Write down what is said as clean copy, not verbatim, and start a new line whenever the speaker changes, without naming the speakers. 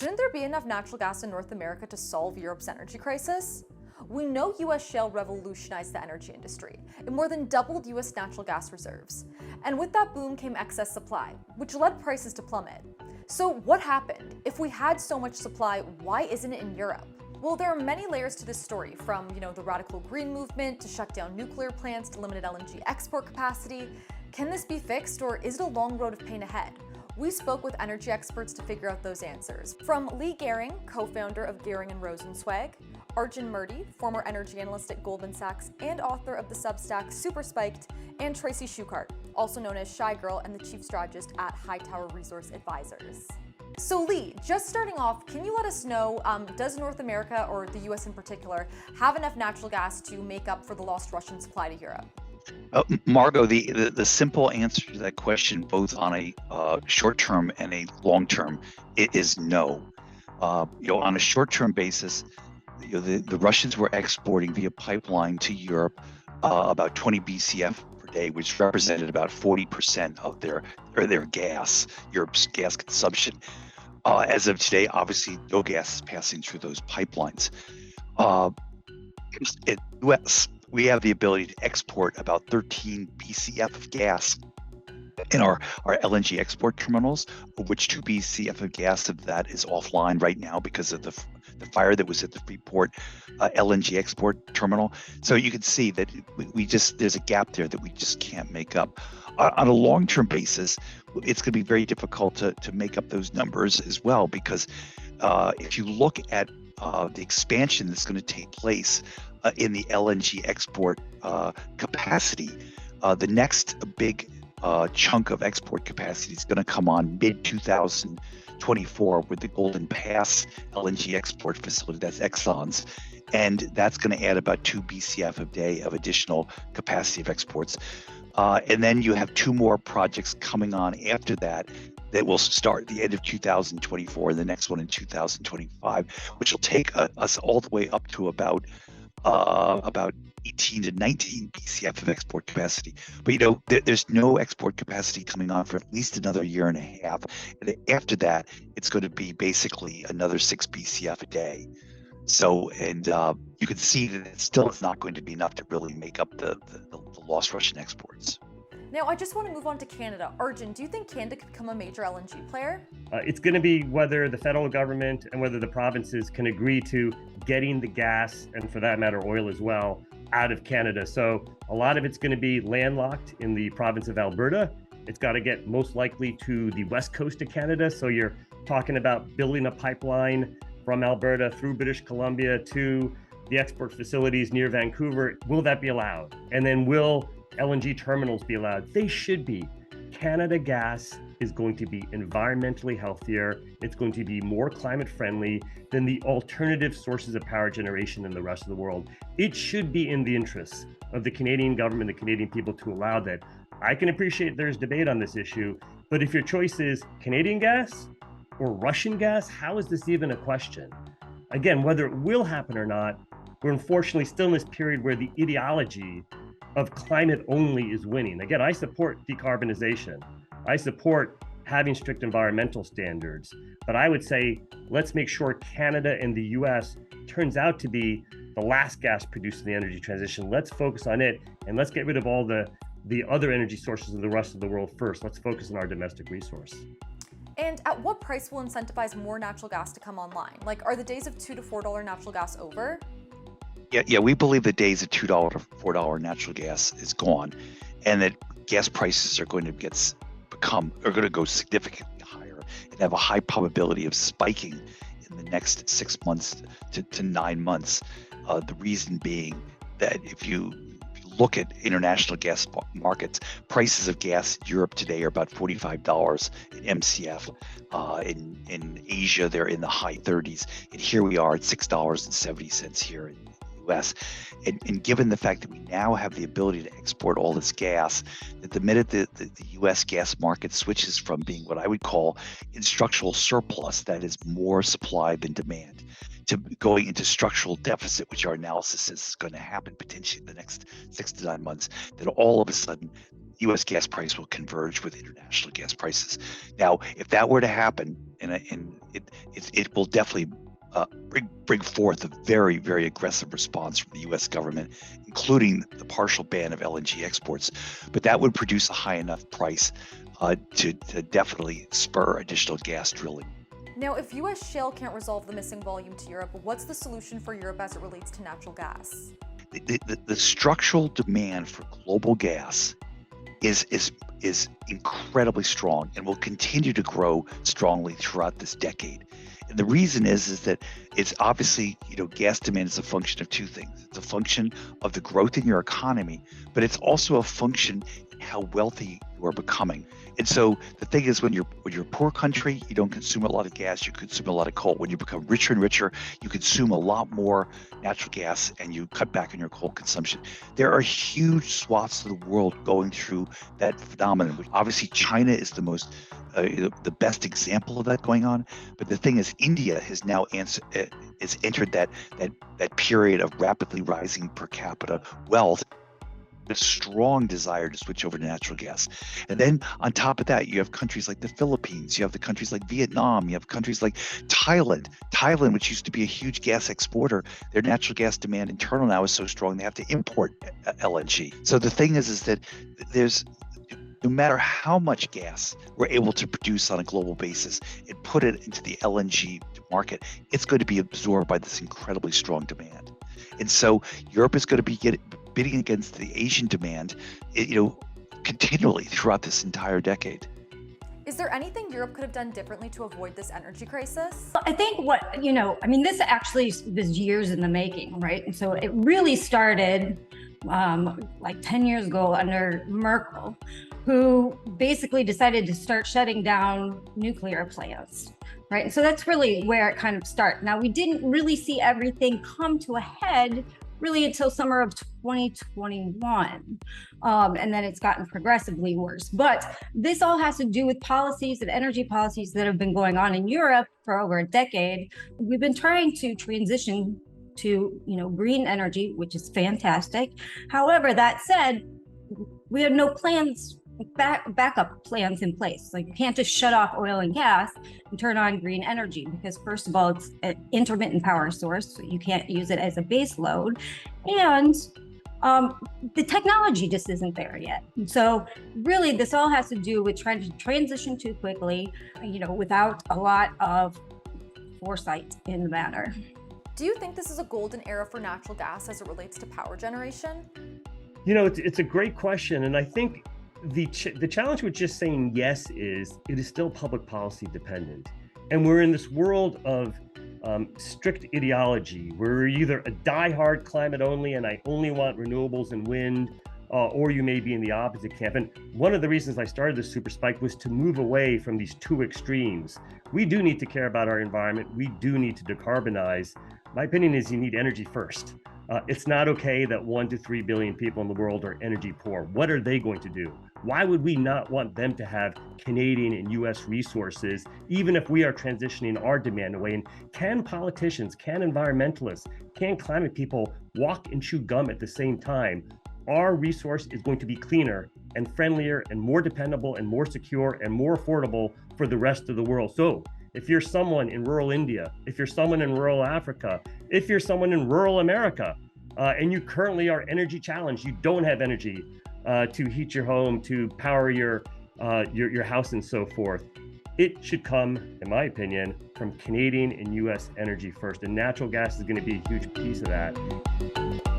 Shouldn't there be enough natural gas in North America to solve Europe's energy crisis? We know US shale revolutionized the energy industry. It more than doubled US natural gas reserves. And with that boom came excess supply, which led prices to plummet. So what happened? If we had so much supply, why isn't it in Europe? Well, there are many layers to this story, from the radical green movement to shut down nuclear plants to limited LNG export capacity. Can this be fixed, or is it a long road of pain ahead? We spoke with energy experts to figure out those answers. From Leigh Goehring, co-founder of Goehring Rozencwajg, Arjun Murti, former energy analyst at Goldman Sachs and author of the substack Super-Spiked and Tracy Shuchart, also known as Shy Girl and the chief strategist at Hightower Resource Advisors. So Leigh, just starting off, can you let us know, does North America, or the US in particular, have enough natural gas to make up for the lost Russian supply to Europe?
Margot, the simple answer to that question, both on a short term and a long term, it is no. On a short term basis, the Russians were exporting via pipeline to Europe about 20 BCF per day, which represented about 40% of their gas, Europe's gas consumption. As of today, obviously, no gas is passing through those pipelines. In the US, we have the ability to export about 13 BCF of gas in our LNG export terminals, of which 2 BCF of gas of that is offline right now because of the fire that was at the Freeport LNG export terminal. So you can see that there's a gap there that we just can't make up. On a long-term basis, it's going to be very difficult to make up those numbers as well, because if you look at the expansion that's going to take place in the LNG export capacity, the next big chunk of export capacity is going to come on mid-2024 with the Golden Pass LNG export facility. That's Exxon's. And that's going to add about 2 BCF a day of additional capacity of exports. And then you have 2 more projects coming on after that will start at the end of 2024, and the next one in 2025, which will take us all the way up to about 18 to 19 BCF of export capacity. But there's no export capacity coming on for at least another year and a half. And after that, it's going to be basically another 6 BCF a day. So, and you can see that it still is not going to be enough to really make up the lost Russian exports.
Now, I just want to move on to Canada. Arjun, do you think Canada could become a major LNG player?
It's going to be whether the federal government and whether the provinces can agree to getting the gas, and for that matter, oil as well, out of Canada. So a lot of it's going to be landlocked in the province of Alberta. It's got to get most likely to the west coast of Canada. So you're talking about building a pipeline from Alberta through British Columbia to the export facilities near Vancouver. Will that be allowed? And then will LNG terminals be allowed? They should be. Canada gas is going to be environmentally healthier. It's going to be more climate friendly than the alternative sources of power generation in the rest of the world. It should be in the interests of the Canadian government, the Canadian people, to allow that. I can appreciate there's debate on this issue, but if your choice is Canadian gas or Russian gas, how is this even a question? Again, whether it will happen or not, we're unfortunately still in this period where the ideology of climate only is winning. Again, I support decarbonization. I support having strict environmental standards, but I would say let's make sure Canada and the US turns out to be the last gas producer in the energy transition. Let's focus on it, and let's get rid of all the other energy sources of the rest of the world first. Let's focus on our domestic resource.
And at what price will incentivize more natural gas to come online? Like, are the days of $2 to $4 natural gas over?
Yeah, we believe the days of $2 to $4 natural gas is gone, and that gas prices are going to go significantly higher and have a high probability of spiking in the next 6 months to 9 months. The reason being that if you look at international gas markets, prices of gas in Europe today are about $45 an MCF. In Asia, they're in the high 30s, and here we are at $6.70 here in the US. And given the fact that we now have the ability to export all this gas, that the minute the US gas market switches from being what I would call in structural surplus, that is more supply than demand, to going into structural deficit, which our analysis is going to happen potentially in the next 6 to 9 months, then all of a sudden U.S. gas price will converge with international gas prices. Now, if that were to happen, it will definitely bring forth a very, very aggressive response from the U.S. government, including the partial ban of LNG exports. But that would produce a high enough price to definitely spur additional gas drilling.
Now, if U.S. shale can't resolve the missing volume to Europe, what's the solution for Europe as it relates to natural gas?
The structural demand for global gas is incredibly strong and will continue to grow strongly throughout this decade. And the reason is that it's obviously, gas demand is a function of two things. It's a function of the growth in your economy, but it's also a function in how wealthy you are becoming. And so the thing is, when you're a poor country, you don't consume a lot of gas, you consume a lot of coal. When you become richer and richer, you consume a lot more natural gas and you cut back on your coal consumption. There are huge swaths of the world going through that phenomenon, which obviously China is the best example of that going on. But the thing is, India has now entered that period of rapidly rising per capita wealth, a strong desire to switch over to natural gas. And then on top of that, you have countries like the Philippines, you have the countries like Vietnam, you have countries like Thailand, which used to be a huge gas exporter. Their natural gas demand internal now is so strong they have to import LNG. So the thing is that no matter how much gas we're able to produce on a global basis and put it into the LNG market, it's going to be absorbed by this incredibly strong demand. And so Europe is going to be bidding against the Asian demand, continually throughout this entire decade.
Is there anything Europe could have done differently to avoid this energy crisis?
I think this actually was years in the making, right? And so it really started like 10 years ago under Merkel, who basically decided to start shutting down nuclear plants, right? And so that's really where it kind of started. Now, we didn't really see everything come to a head really until summer of 2021. And then it's gotten progressively worse. But this all has to do with policies and energy policies that have been going on in Europe for over a decade. We've been trying to transition to, green energy, which is fantastic. However, that said, we have no plans, backup plans in place. Like, you can't just shut off oil and gas and turn on green energy, because first of all, it's an intermittent power source, so you can't use it as a base load. And the technology just isn't there yet. And so really, this all has to do with trying to transition too quickly, without a lot of foresight in the matter.
Do you think this is a golden era for natural gas as it relates to power generation?
It's a great question. And I think the challenge with just saying yes is it is still public policy dependent. And we're in this world of strict ideology where we're either a diehard climate only and I only want renewables and wind, or you may be in the opposite camp. And one of the reasons I started the Super-Spiked was to move away from these two extremes. We do need to care about our environment. We do need to decarbonize. My opinion is you need energy first. It's not okay that 1 to 3 billion people in the world are energy poor. What are they going to do? Why would we not want them to have Canadian and US resources, even if we are transitioning our demand away? And can politicians, can environmentalists, can climate people walk and chew gum at the same time? Our resource is going to be cleaner and friendlier and more dependable and more secure and more affordable for the rest of the world. So if you're someone in rural India, if you're someone in rural Africa, if you're someone in rural America, and you currently are energy challenged, you don't have energy to heat your home, to power your house and so forth, it should come, in my opinion, from Canadian and US energy first. And natural gas is going to be a huge piece of that.